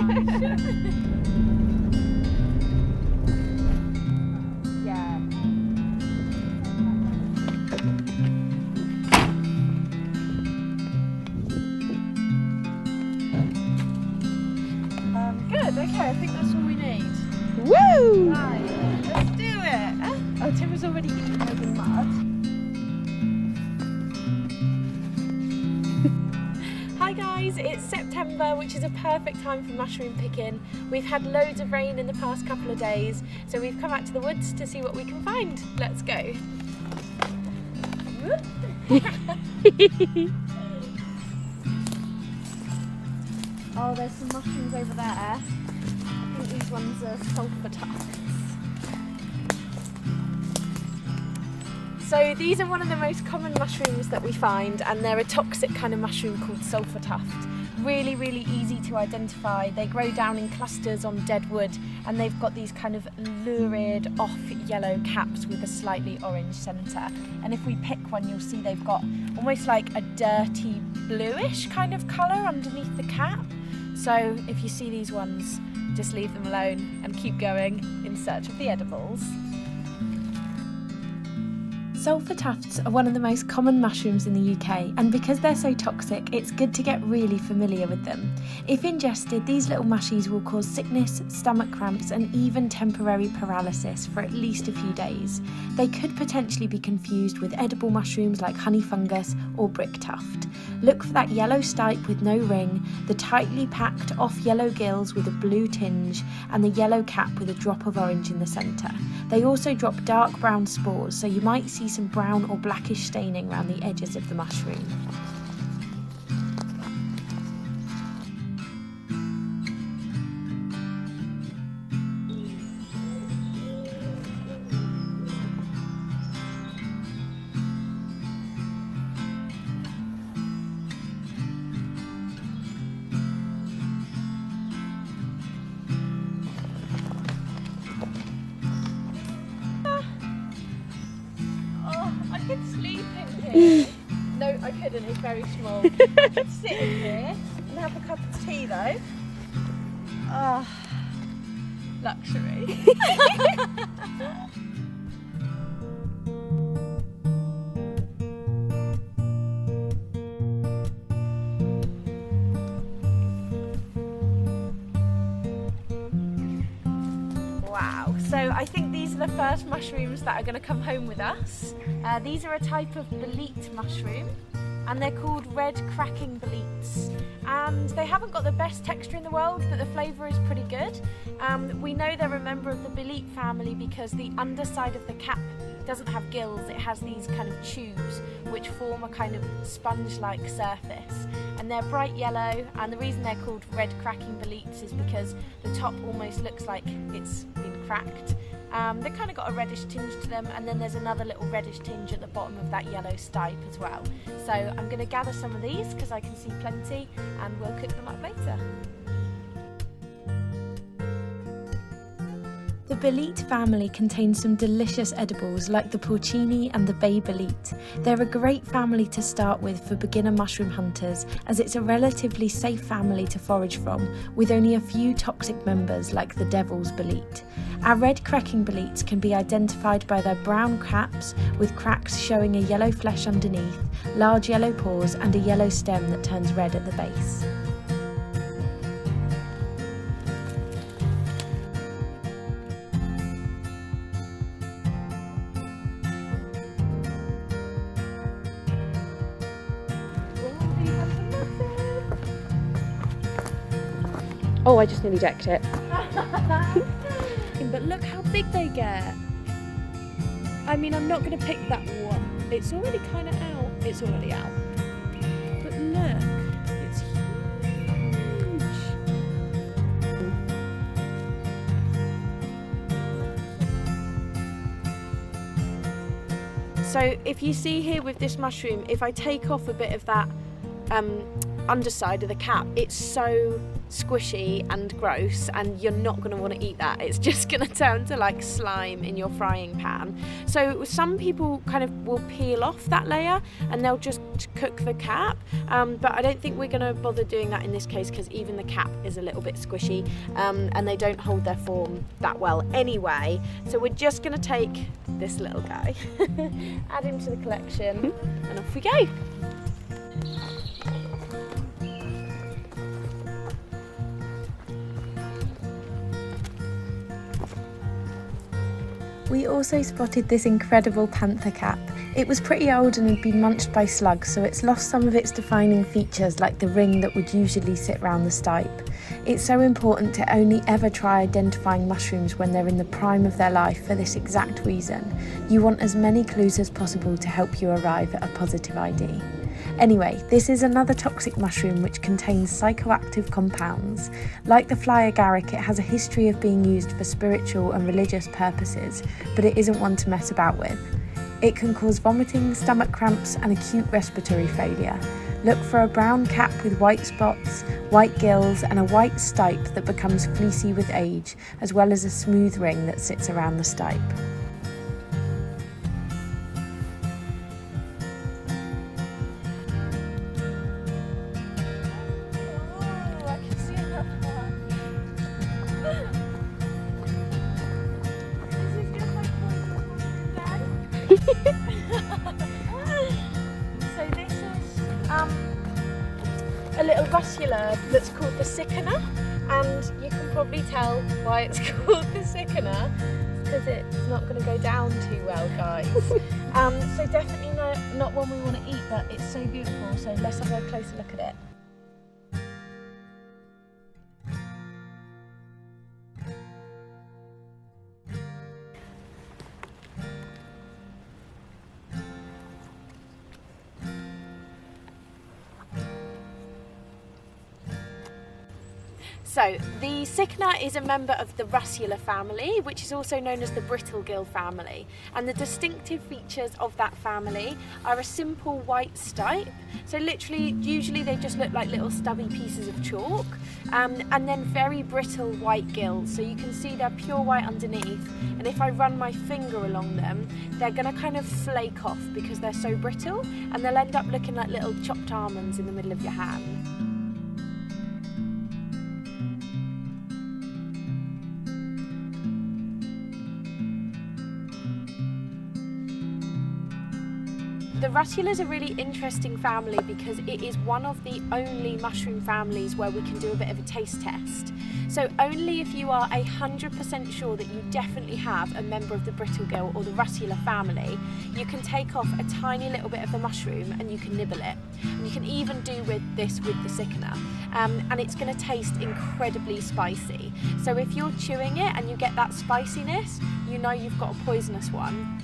Yeah. Good, okay, I think that's all we need. Woo! Right, let's do it. Oh, Tim was already eating over the mud. Hi guys, it's September, which is a perfect time for mushroom picking. We've had loads of rain in the past couple of days, so we've come out to the woods to see what we can find. Let's go. Oh, there's some mushrooms over there. I think these ones are Sulfur Tafts. So these are one of the most common mushrooms that we find, and they're a toxic kind of mushroom called Sulfur Taft. Really, really easy to identify. They grow down in clusters on dead wood, and they've got these kind of lurid off yellow caps with a slightly orange centre. And if we pick one, you'll see they've got almost like a dirty bluish kind of colour underneath the cap. So if you see these ones, just leave them alone and keep going in search of the edibles. Sulfur tafts are one of the most common mushrooms in the UK, and because they're so toxic, it's good to get really familiar with them. If ingested, these little mushies will cause sickness, stomach cramps, and even temporary paralysis for at least a few days. They could potentially be confused with edible mushrooms like honey fungus or brick tuft. Look for that yellow stipe with no ring, the tightly packed off yellow gills with a blue tinge, and the yellow cap with a drop of orange in the centre. They also drop dark brown spores, so you might see some brown or blackish staining around the edges of the mushroom. I could sleep in here. No, I couldn't, it's very small. I could sit in here and have a cup of tea though. Oh, luxury. Wow, so I think these are the first mushrooms that are going to come home with us. These are a type of bolete mushroom, and they're called red cracking bleats. And they haven't got the best texture in the world, but the flavour is pretty good. We know they're a member of the bolete family because the underside of the cap doesn't have gills, it has these kind of tubes which form a kind of sponge-like surface. And they're bright yellow, and the reason they're called red cracking bleats is because the top almost looks like it's been cracked. They've kind of got a reddish tinge to them, and then there's another little reddish tinge at the bottom of that yellow stipe as well. So I'm going to gather some of these because I can see plenty, and we'll cook them up later. The bolete family contains some delicious edibles like the porcini and the bay bolete. They're a great family to start with for beginner mushroom hunters, as it's a relatively safe family to forage from, with only a few toxic members like the devil's bolete. Our red cracking boletes can be identified by their brown caps with cracks showing a yellow flesh underneath, large yellow pores, and a yellow stem that turns red at the base. Oh, I just nearly decked it. But look how big they get. I mean, I'm not going to pick that one. It's already kind of out. It's already out. But look, it's huge. So if you see here with this mushroom, if I take off a bit of that underside of the cap, it's so squishy and gross, and you're not going to want to eat that. It's just going to turn to like slime in your frying pan. So some people kind of will peel off that layer and they'll just cook the cap, but I don't think we're going to bother doing that in this case, because even the cap is a little bit squishy, and they don't hold their form that well anyway. So we're just going to take this little guy, add him to the collection, and off we go. We also spotted this incredible Panther Cap. It was pretty old and had been munched by slugs, so it's lost some of its defining features like the ring that would usually sit round the stipe. It's so important to only ever try identifying mushrooms when they're in the prime of their life for this exact reason. You want as many clues as possible to help you arrive at a positive ID. Anyway, this is another toxic mushroom which contains psychoactive compounds. Like the fly agaric, it has a history of being used for spiritual and religious purposes, but it isn't one to mess about with. It can cause vomiting, stomach cramps and acute respiratory failure. Look for a brown cap with white spots, white gills and a white stipe that becomes fleecy with age, as well as a smooth ring that sits around the stipe. So this is a little russular that's called the sickener, and you can probably tell why it's called the sickener, because it's not going to go down too well, guys. So definitely not one we want to eat, but it's so beautiful, so let's have a closer look at it. So the sickener is a member of the russular family, which is also known as the brittlegill family, and the distinctive features of that family are a simple white stipe. So literally, usually they just look like little stubby pieces of chalk, and then very brittle white gills. So you can see they're pure white underneath, and if I run my finger along them, they're going to kind of flake off because they're so brittle, and they'll end up looking like little chopped almonds in the middle of your hand. The russula is a really interesting family because it is one of the only mushroom families where we can do a bit of a taste test. So only if you are 100% sure that you definitely have a member of the brittlegill or the russula family, you can take off a tiny little bit of the mushroom and you can nibble it. And you can even do with the sickener, and it's going to taste incredibly spicy. So if you're chewing it and you get that spiciness, you know you've got a poisonous one.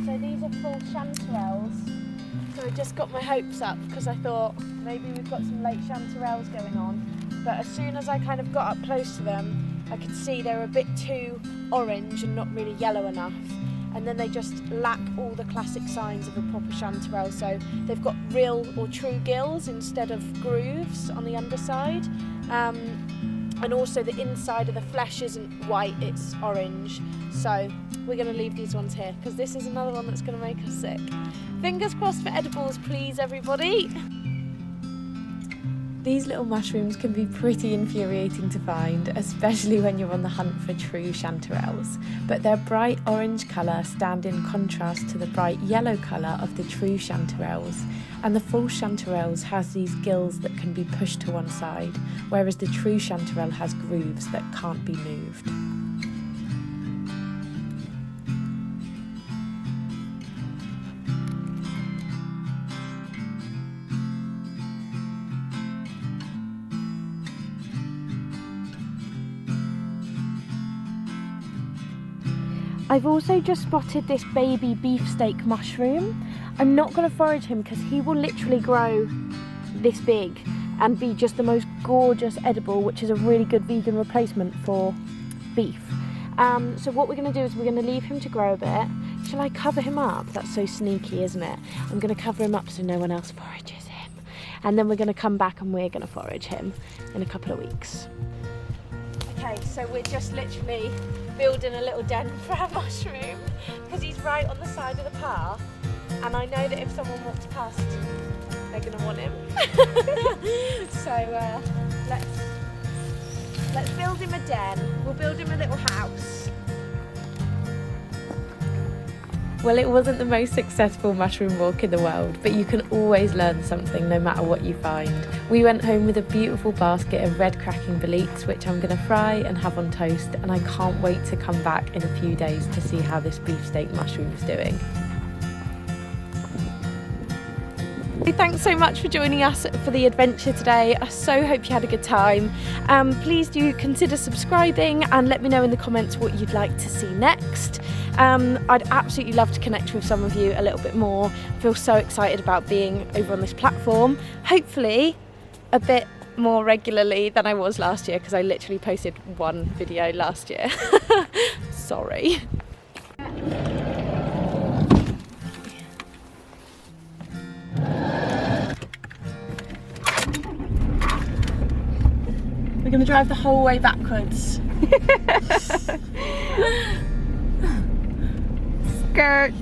So these are full chanterelles. So I just got my hopes up because I thought maybe we've got some late chanterelles going on. But as soon as I kind of got up close to them, I could see they were a bit too orange and not really yellow enough. And then they just lack all the classic signs of a proper chanterelle. So they've got real or true gills instead of grooves on the underside. And also the inside of the flesh isn't white, it's orange. So we're going to leave these ones here because this is another one that's going to make us sick. Fingers crossed for edibles, please, everybody. These little mushrooms can be pretty infuriating to find, especially when you're on the hunt for true chanterelles. But their bright orange colour stand in contrast to the bright yellow colour of the true chanterelles. And the false chanterelles has these gills that can be pushed to one side, whereas the true chanterelle has grooves that can't be moved. I've also just spotted this baby beefsteak mushroom. I'm not going to forage him because he will literally grow this big and be just the most gorgeous edible, which is a really good vegan replacement for beef. So what we're going to do is we're going to leave him to grow a bit. Shall I cover him up? That's so sneaky, isn't it? I'm going to cover him up so no one else forages him. And then we're going to come back and we're going to forage him in a couple of weeks. Okay, so we're just literally building a little den for our mushroom because he's right on the side of the path, and I know that if someone walks past, they're going to want him. So let's build him a den. We'll build him a little house. Well, it wasn't the most successful mushroom walk in the world, but you can always learn something no matter what you find. We went home with a beautiful basket of red cracking bleats, which I'm going to fry and have on toast, and I can't wait to come back in a few days to see how this beefsteak mushroom's doing. Thanks so much for joining us for the adventure today. I so hope you had a good time. Please do consider subscribing and let me know in the comments what you'd like to see next. I'd absolutely love to connect with some of you a little bit more. I feel so excited about being over on this platform. Hopefully a bit more regularly than I was last year, because I literally posted one video last year. Sorry. We're going to drive the whole way backwards. Skirt.